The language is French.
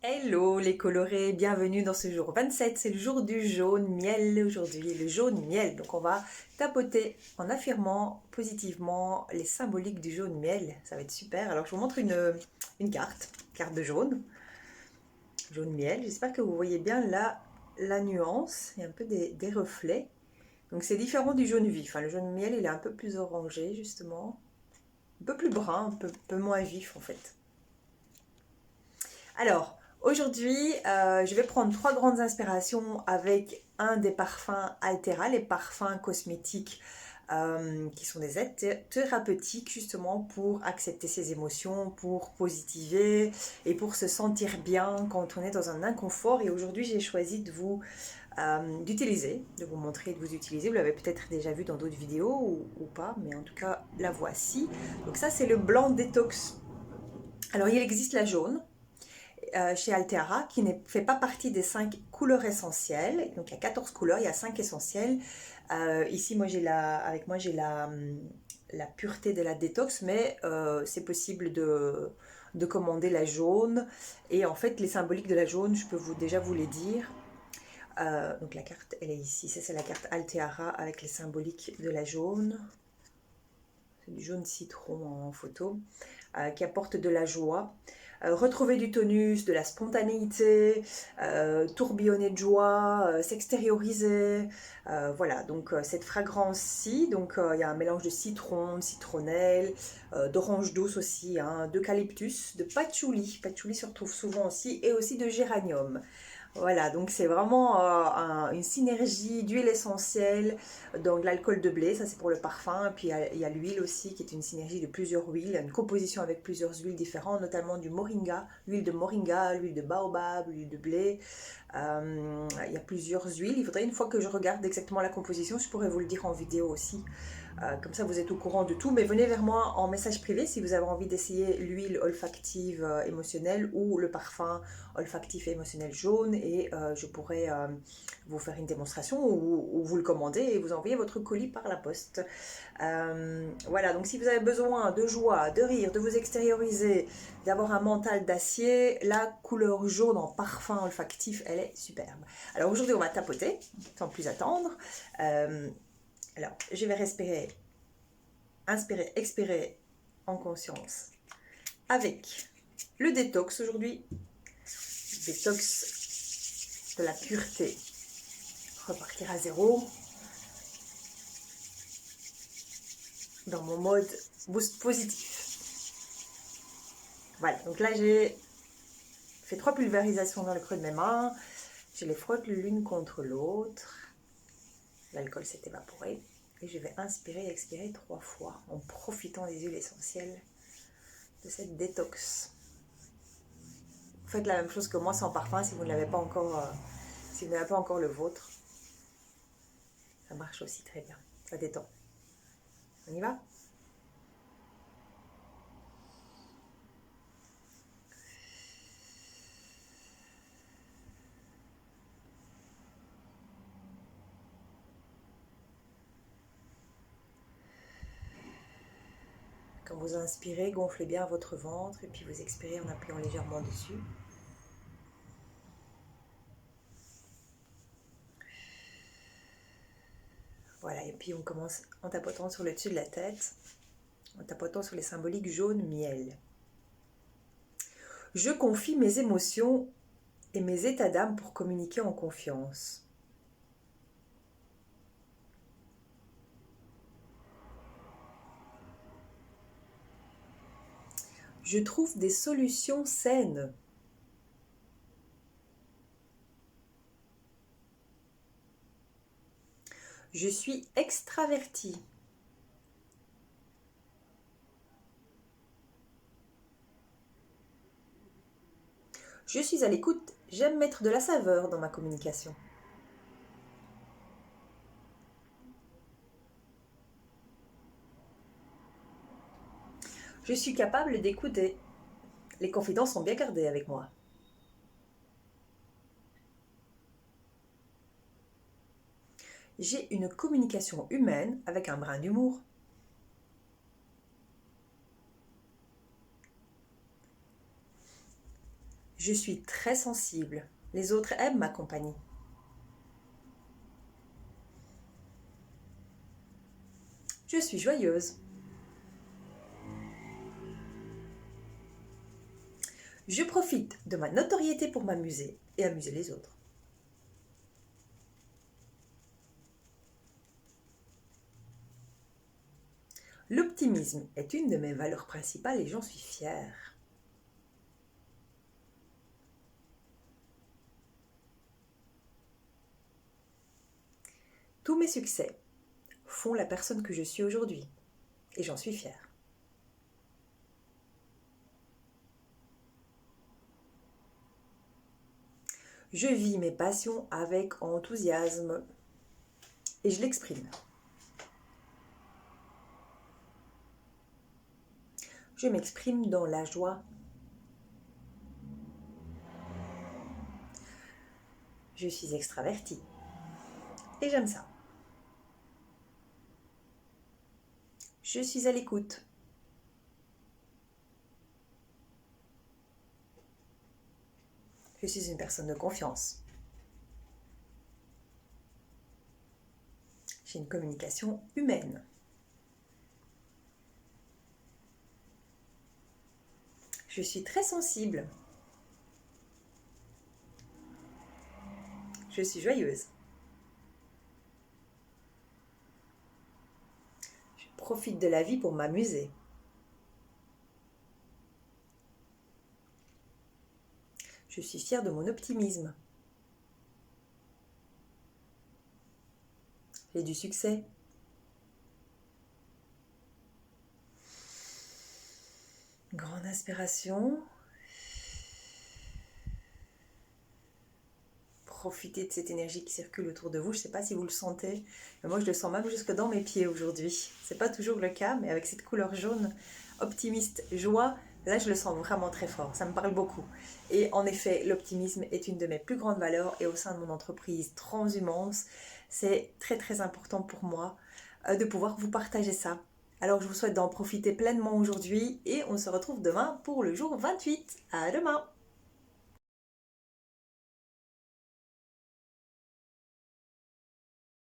Hello les colorés, bienvenue dans ce jour 27, c'est le jour du jaune miel aujourd'hui, le jaune miel. Donc on va tapoter en affirmant positivement les symboliques du jaune miel, ça va être super. Alors je vous montre une carte de jaune, jaune miel. J'espère que vous voyez bien là la nuance, il y a un peu des reflets. Donc c'est différent du jaune vif, hein. Le jaune miel il est un peu plus orangé justement, un peu plus brun, un peu moins vif en fait. Alors, aujourd'hui, je vais prendre trois grandes inspirations avec un des parfums Altera, les parfums cosmétiques qui sont des aides thérapeutiques justement pour accepter ses émotions, pour positiver et pour se sentir bien quand on est dans un inconfort. Et aujourd'hui, j'ai choisi de vous montrer, de vous utiliser. Vous l'avez peut-être déjà vu dans d'autres vidéos ou pas, mais en tout cas, la voici. Donc ça, c'est le blanc détox. Alors, il existe la jaune chez Altera qui ne fait pas partie des 5 couleurs essentielles. Donc il y a 14 couleurs, il y a 5 essentielles. Ici, avec moi, j'ai la pureté de la détox, mais c'est possible de commander la jaune. Et en fait, les symboliques de la jaune, je peux déjà vous les dire. Donc la carte, elle est ici. Ça, c'est la carte Altera avec les symboliques de la jaune. C'est du jaune citron en photo, qui apporte de la joie. Retrouver du tonus, de la spontanéité, tourbillonner de joie, s'extérioriser. Voilà, donc cette fragrance-ci, donc il y a un mélange de citron, de citronnelle, d'orange douce aussi, hein, d'eucalyptus, de patchouli. Patchouli se retrouve souvent aussi, et aussi de géranium. Voilà, donc c'est vraiment une synergie d'huile essentielle, donc de l'alcool de blé, ça c'est pour le parfum, et puis il y a l'huile aussi qui est une synergie de plusieurs huiles, une composition avec plusieurs huiles différentes, notamment du moringa, l'huile de moringa, l'huile de baobab, l'huile de blé. Il y a plusieurs huiles, il faudrait une fois que je regarde exactement la composition, je pourrais vous le dire en vidéo aussi. Comme ça vous êtes au courant de tout, mais venez vers moi en message privé si vous avez envie d'essayer l'huile olfactive émotionnelle ou le parfum olfactif et émotionnel jaune, et je pourrais vous faire une démonstration ou vous le commander et vous envoyer votre colis par la poste. Voilà, donc si vous avez besoin de joie, de rire, de vous extérioriser, d'avoir un mental d'acier, la couleur jaune en parfum olfactif, elle est superbe. Alors aujourd'hui on va tapoter sans plus attendre. Alors, je vais respirer, inspirer, expirer en conscience avec le détox aujourd'hui. Détox de la pureté. Repartir à zéro dans mon mode boost positif. Voilà, donc là j'ai fait 3 pulvérisations dans le creux de mes mains. Je les frotte l'une contre l'autre. L'alcool s'est évaporé. Et je vais inspirer et expirer 3 fois en profitant des huiles essentielles de cette détox. Vous faites la même chose que moi sans parfum si vous ne l'avez pas encore, si vous n'avez pas encore le vôtre. Ça marche aussi très bien, ça détend. On y va? Quand vous inspirez, gonflez bien votre ventre et puis vous expirez en appuyant légèrement dessus. Voilà, et puis on commence en tapotant sur le dessus de la tête, en tapotant sur les symboliques jaune miel. Je confie mes émotions et mes états d'âme pour communiquer en confiance. Je trouve des solutions saines. Je suis extravertie. Je suis à l'écoute, j'aime mettre de la saveur dans ma communication. Je suis capable d'écouter. Les confidences sont bien gardées avec moi. J'ai une communication humaine avec un brin d'humour. Je suis très sensible. Les autres aiment ma compagnie. Je suis joyeuse. Je profite de ma notoriété pour m'amuser et amuser les autres. L'optimisme est une de mes valeurs principales et j'en suis fière. Tous mes succès font la personne que je suis aujourd'hui et j'en suis fière. Je vis mes passions avec enthousiasme et je l'exprime. Je m'exprime dans la joie. Je suis extravertie et j'aime ça. Je suis à l'écoute. Je suis une personne de confiance. J'ai une communication humaine. Je suis très sensible. Je suis joyeuse. Je profite de la vie pour m'amuser. Je suis fière de mon optimisme. J'ai du succès. Grande inspiration. Profitez de cette énergie qui circule autour de vous. Je ne sais pas si vous le sentez, mais moi je le sens même jusque dans mes pieds aujourd'hui. Ce n'est pas toujours le cas, mais avec cette couleur jaune, optimiste, joie, là je le sens vraiment très fort. Ça me parle beaucoup. Et en effet, l'optimisme est une de mes plus grandes valeurs et au sein de mon entreprise Transhumance, c'est très très important pour moi de pouvoir vous partager ça. Alors je vous souhaite d'en profiter pleinement aujourd'hui et on se retrouve demain pour le jour 28. À demain!